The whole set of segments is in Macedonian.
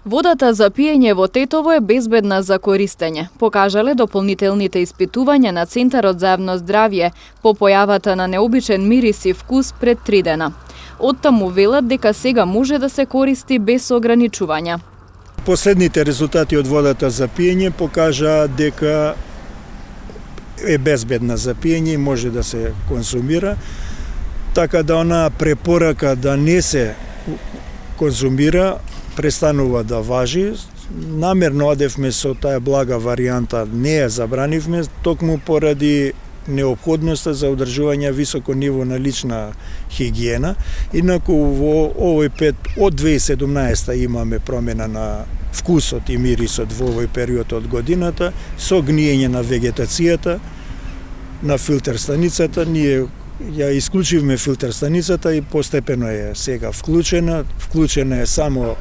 Водата за пиење во Тетово е безбедна за користење, покажале дополнителните испитувања на Центарот за јавно здравје по појавата на необичен мирис и вкус пред 3 дена. Оттаму велат дека сега може да се користи без ограничувања. Последните резултати од водата за пиење покажаа дека е безбедна за пиење и може да се консумира, така да онаа препорака да не се консумира престанува да важи. Намерно одевме со таа блага варијанта, не ја забранивме, токму поради неопходноста за одржување високо ниво на лична хигиена. Инаку во овој од 2017 имаме промена на вкусот и мирисот во овој период од годината, со гниење на вегетацијата, на филтер станицата. Ние ја исклучивме филтер станицата и постепено е сега вклучена. Вклучена е само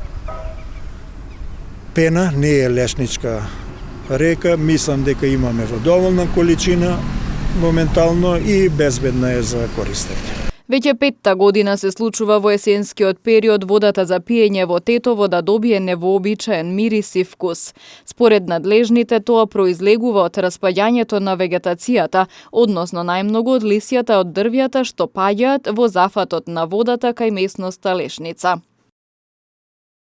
пена, не е лешничка река. Мислам дека имаме во доволна количина моментално и безбедна е за користење. Веќе 5-та година се случува во есенскиот период водата за пиење во Тетово да добие невообичаен мирис и вкус. Според надлежните тоа произлегува од распаѓањето на вегетацијата, односно најмногу од лисјата од дрвјата што паѓаат во зафатот на водата кај местноста Лешница.